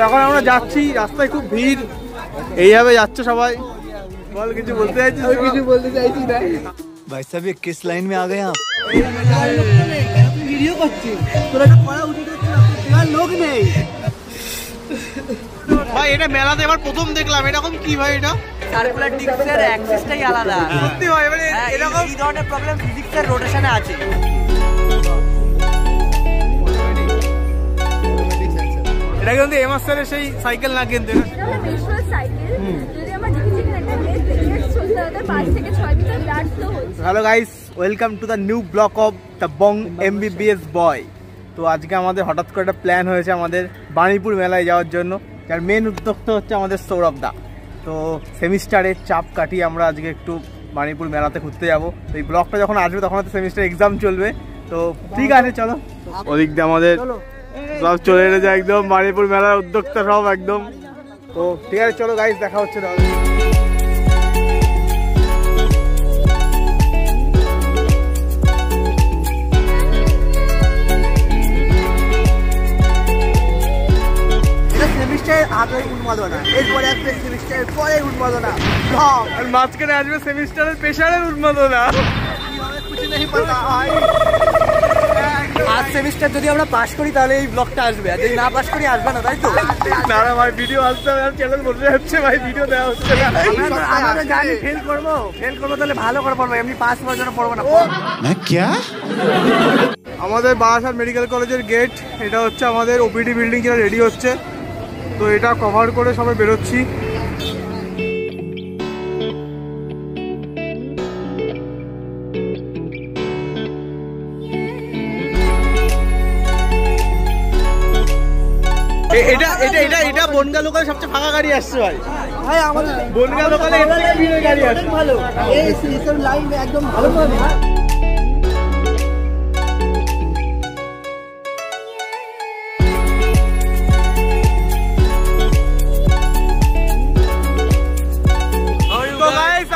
এখন আমরা যাচ্ছি, রাস্তায় খুব ভিড়, এইভাবে যাচ্ছে সবাই। বল, কিছু বলতে চাইছিস? আমি কিছু বলতে চাইছি না भाई साहब ये किस लाइन में आ गए आप? ভিডিও করছিস, তোরা একটা পড়া উঠে যাচ্ছে, লোক নেই ভাই। এটা মেলাতে এবার প্রথম দেখলাম, এরকম কি ভাই? এটা সার্কুলার ডিস্কের অ্যাক্সেসটাই আলাদা। সত্যি ভাই, মানে এরকম এই ধরনের প্রবলেম ফিজিক্সের রোটেশনে আছে। এটা কিন্তু এমাস্টারের সেই সাইকেল না, কিন্তু hello guys, welcome to the new block of the bong MBBS boy. তো আজকে আমাদের হঠাৎ করে একটা প্ল্যান হয়েছে আমাদের বাণীপুর মেলায় যাওয়ার জন্য, যার মেন উদ্যোক্তা হচ্ছে আমাদের সৌরভ দা। তো সেমিস্টারের চাপ কাটিয়ে আমরা আজকে একটু বাণীপুর মেলাতে ঘুরতে যাবো। তো এই ব্লগটা যখন আসবে তখন হয়তো সেমিস্টার এক্সাম চলবে। তো ঠিক আছে, চলো। ওদিক দিয়ে আমাদের সব চলে এসেছে একদম বাণীপুর মেলার উদ্যোক্তা সব একদম। তো ঠিক আছে, চলো গাইস, দেখা হচ্ছে তাহলে। আগে উন্মাদনা, এরপরে আসবে সেমিস্টারের পরে উন্মাদনা, আর মাঝখানে আসবে সেমিস্টারের প্রেশারের উন্মাদনা। আর সেমিস্টার যদি আমরা পাস করি তাহলে এই ব্লগটা আসবে, আর যদি না পাস করি আসবে না, তাই তো? না না ভাই, ভিডিও আসতে হবে, চ্যানেল বসে যাচ্ছে ভাই, ভিডিও দেওয়া হচ্ছে না। আমরা জানি ফেল করবো তাহলে ভালো করে পড়বো, এমনি পাস করার জন্য পড়বো না। আমাদের বারাসাত মেডিকেল কলেজের গেট, এটা হচ্ছে আমাদের ওপিডি বিল্ডিং, যেটা রেডি হচ্ছে। তো এটা কভার করে সবাই বেরোচ্ছি। এটা বনগা লোকালে সবচেয়ে ফাঁকা গাড়ি আসছে ভাই। ভাই আমাদের বনগা লোকালে গাড়ি আসছে ভালো, এই সিস্টেম লাইন একদম ভালো পাবে। তো গাইস,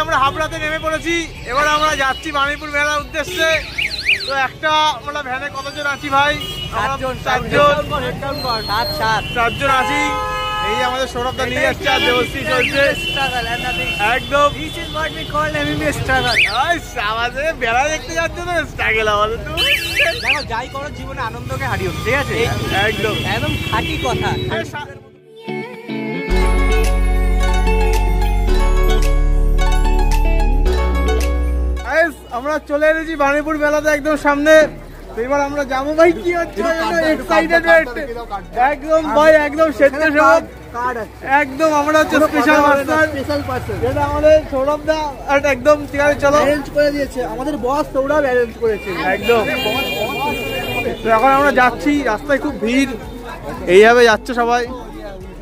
আমরা হাবড়াতে নেমে পড়েছি। এবার আমরা যাচ্ছি বাণীপুর মেলার উদ্দেশ্যে। তো একটা আমরা ভ্যানে কতজন আছি ভাই? চারজন আছি। এই আমাদের সৌরভদা নিয়ে যাচ্ছে, আর দেবশ্রী চলছে একদম। আমাদের মেলা দেখতে যাচ্ছে তো স্ট্রাগল আমাদের। তো দেখো, যাই করো জীবনে আনন্দকে হারিও, ঠিক আছে? একদম একদম খাঁটি কথা। আমরা চলে এসেছি বাণীপুর মেলাতে একদম সামনে। এবার আমরা যাবো ভাই, কি হচ্ছে এক্সাইটেড একদম ভাই, একদম স্বেচ্ছাসেবক একদম। আমরা হচ্ছে স্পেশাল পার্সন, যেটা আমাদের সৌরভ দা একদম। ঠিক আছে, চলো, অ্যারেঞ্জ করে দিয়েছে আমাদের বস, সৌরভ অ্যারেঞ্জ করেছে একদম। তো এখন আমরা যাচ্ছি, রাস্তায় খুব ভিড়, এইভাবে যাচ্ছে সবাই।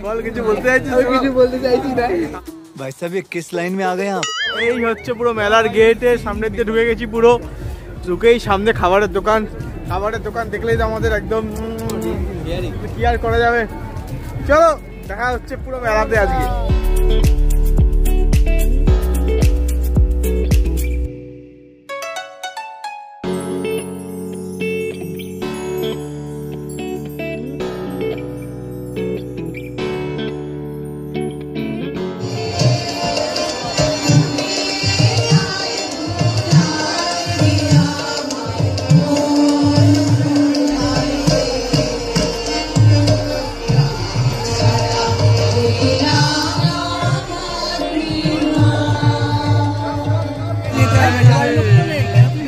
বল, কিছু বলতে চাইছিস? আমি কিছু বলতে চাইছি না। भाई साहब ये किस लाइन में आ गए आप? এই হচ্ছে পুরো মেলার গেটে সামনের দিয়ে ঢুকে গেছি পুরো। ঢুকেই সামনে খাবারের দোকান দেখলেই তো আমাদের একদম কি আর করা যাবে। চলো, দেখা হচ্ছে পুরো মেলাতে আজকে।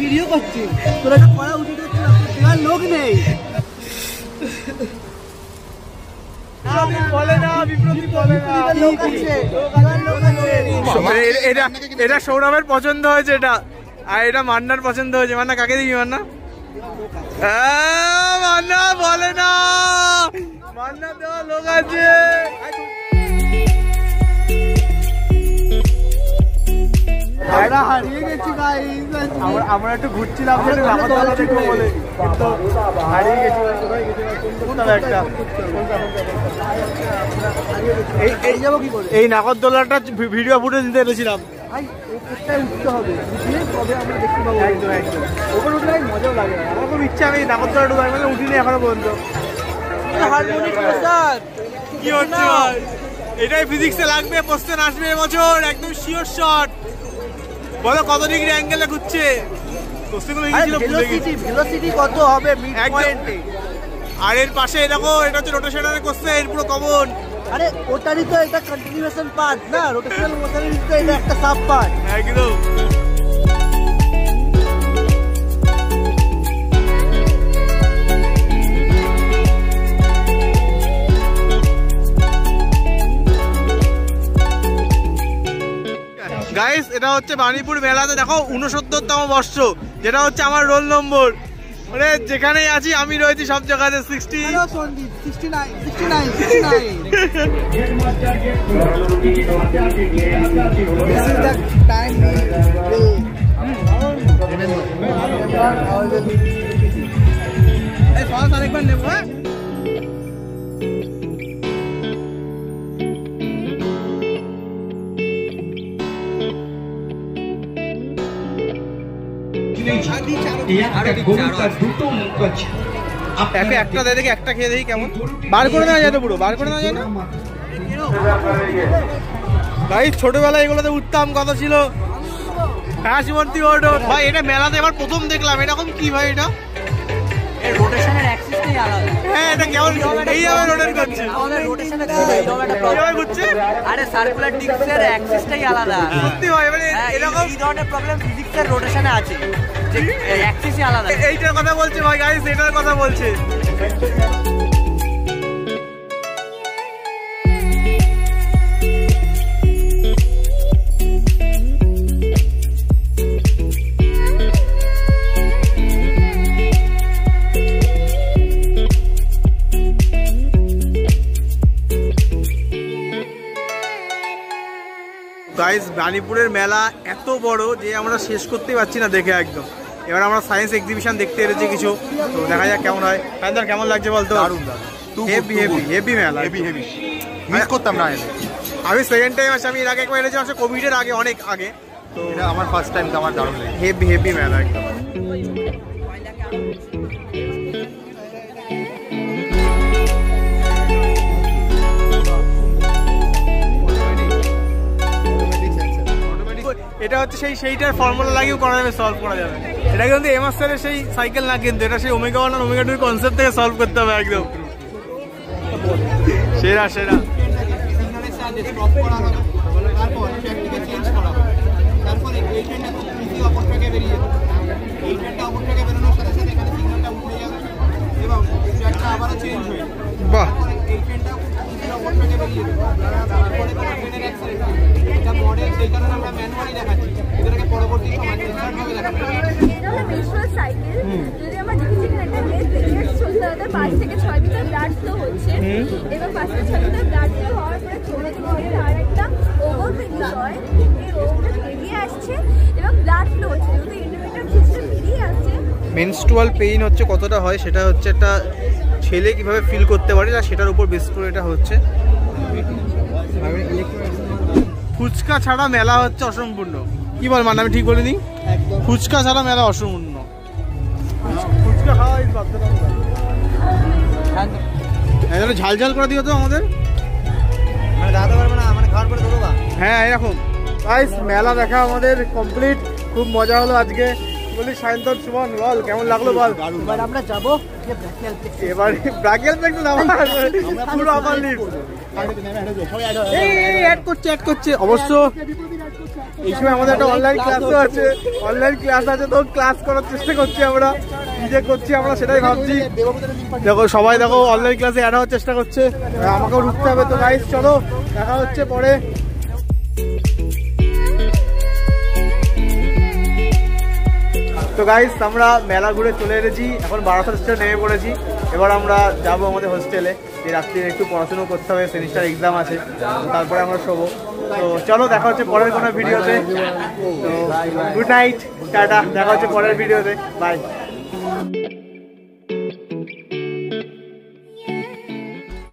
ভিডিও করছিস, তোরা একটা পড়া উঠে যাচ্ছে, লোক নেই। এটা সৌরভের পছন্দ হয়েছে, এটা। আর এটা মান্নার পছন্দ হয়েছে। মান্না, কাকে দেখি? মান্না মান্না বলে না, মান্না দেওয়া লোক আছে। আমরা হারিয়ে গেছি ভাই, আমরা একটু ঘুরছিলাম বলে কিন্তু হারিয়ে গেছি। এই নাগরদোলাটা ভিডিও ফুটেজ দিতে এনেছিলাম। ভাই ওপরটায় উঠতে হবে, উঠলে তবে আমরা দেখতে পাবো। একদম একদম। ওপর উঠলে ভাই মজাও লাগে। আমার খুব ইচ্ছা, আমি নাগরদোলা ডুবাই মানে উঠিনি এখনো পর্যন্ত। হারমোনিক প্রসাদ কি হচ্ছে ভাই? এটাই ফিজিক্সে লাগবে, কোশ্চেন আসবে এবছর, একদম শিওর শট। বলো কত ডিগ্রি অ্যাঙ্গেলে ঘুরছে? কোশ্চেনগুলো লিখেছিল ভুলে গেছি। ভেলোসিটি কত হবে মিড একদম। পয়েন্টে? আর এর পাশে দেখো, এটা হচ্ছে রোটেশনাল কোশ্চেন, পুরো কমন। আরে ওটারই তো এটা কন্টিনিউয়েশন পার্ট না, রোটেশনাল মোশনের তো এটা একটা সাব পার্ট। একদম। গাইস, এটা হচ্ছে বাণীপুর মেলাতে দেখো 69তম বর্ষ, যেটা হচ্ছে আমার রোল নম্বর। মানে যেখানেই আছি আমি রয়েছি সব জায়গাতে 60। Hello Sandeep, 69 69 69 This is the time we will remember. এই সস আরেকবার নেব। হ্যাঁ, একটা দিয়ে দেখি, একটা খেয়ে দেখি কেমন। বার করে নেওয়া যায় তো, পুরো বার করে নেওয়া যায় না ভাই? ছোটবেলায় এগুলোতে উঠতাম, কত ছিল হাসিমন্তি ওটো ভাই। এটা মেলাতে এবার প্রথম দেখলাম, এরকম কি ভাই? এটা এর রোটেশনের অ্যাক্সিসটাই আলাদা। হ্যাঁ, এটা কেমন এইভাবে রোটেট করছে? আমাদের রোটেশনে এইভাবে একটা কিভাবে ঘুরছে? আরে সার্কুলার ডিস্কের অ্যাক্সিসটাই আলাদা। সত্যি ভাই, মানে এরকম এই ধরনের প্রবলেম ফিজিক্সের রোটেশনে আছে, যে অ্যাক্সিসই আলাদা। এইটার কথা বলছে ভাই, গাইস এটার কথা বলছে। গাইস, বাণীপুরের মেলা এত বড় যে আমরা শেষ করতেই পারছি না দেখে একদম। এবার আমরা সায়েন্স এক্সিবিশন দেখতে এসেছি কিছু, তো দেখা যাক কেমন হয়। ফাইনাল কেমন লাগছে বলতো? হেভি হেভি হেভি মেলা, হেভি হেভি মিস করতাম না। আমি সেকেন্ড টাইম আসছি, আমি এর আগে একবার এনেছিলাম কোভিডের আগে, অনেক আগে। তো এটা আমার ফার্স্ট টাইম, তো আমার দারুণ লাগে। হেভি হেভি মেলা একদম। এটা হচ্ছে সেইটার ফর্মুলা লাগিয়েও করা যাবে, সলভ করা যাবে। এটা কিন্তু এমাস্টারের সেই সাইকেল না, কিন্তু এটা সেই ওমেগা 1 আর ওমেগা 2 কনসেপ্ট থেকে সলভ করতে হবে একদম। সেরা সেরা। বাহ, মডেল সেই কারণে আমরা ম্যানুয়ালি দেখাচ্ছি, এদেরকে পরবর্তী সময় ডিজিটালভাবে দেখাবো। এটা হলো মেট্রো সাইকেল। যদি আমরা দেখি এখানে একটা মেয়ে পেরিয়ড চলতে হতে 5 থেকে 6 মিটার ব্লাড ফ্লো হচ্ছে, এবং 5 থেকে 6 মিটার ব্লাড ফ্লো হওয়ার পরে ছোট ছোট আর একটা ওভারফিল হয়, এই ওভারটা বেরিয়ে আসছে এবং ব্লাড ফ্লো হচ্ছে, যদি ইন্ডিভিজুয়াল সিস্টেম বেরিয়ে আসছে। মেনস্ট্রুয়াল পেইন হচ্ছে কতটা হয় সেটা হচ্ছে একটা ছেলে কিভাবে ফিল করতে পারে, আর সেটার উপর বেস করে এটা হচ্ছে। ফুচকা ছাড়া মেলা হচ্ছে অসম্পূর্ণ। কি বল মানে, আমি ঠিক বলিনি? ফুচকা ছাড়া মেলা অসম্পূর্ণ। ফুচকা খাওয়া ঝাল ঝাল করে দিও তো আমাদের, মানে দাদা পারবে না, মানে খাওয়ার পরে দেবো। হ্যাঁ এরকম। গাইস, মেলা দেখা আমাদের কমপ্লিট, খুব মজা হলো আজকে। বলি সায়ন্তন, সুমন বল কেমন লাগলো বল? এবার আমরা যাবো এবার ব্রাগেল প্যাকেট নামা পুরো আমার লিস্ট অ্যাড করছে অবশ্য। এই সময় আমাদের একটা অনলাইন ক্লাসও আছে, তো ক্লাস করার চেষ্টা করছি আমরা, কি যে করছি আমরা সেটাই ভাবছি। দেখো সবাই দেখো অনলাইন ক্লাসে অ্যাড হওয়ার চেষ্টা করছে, আমাকেও ঢুকতে হবে। তো গাইস চলো, দেখা হচ্ছে পরে। তো গাইস, আমরা মেলা ঘুরে চলে এসেছি, এখন বারাসাত স্টেশনে নেমে পড়েছি। এবার আমরা যাবো আমাদের হোস্টেলে, যে রাত্রে একটু পড়াশুনো করতে হবে, সেমিস্টার এক্সাম আছে, তারপরে আমরা শোবো। তো চলো, দেখা হচ্ছে পরের কোনো ভিডিওতে। তো গুড নাইট, টাটা, দেখা হচ্ছে পরের ভিডিওতে, বাই।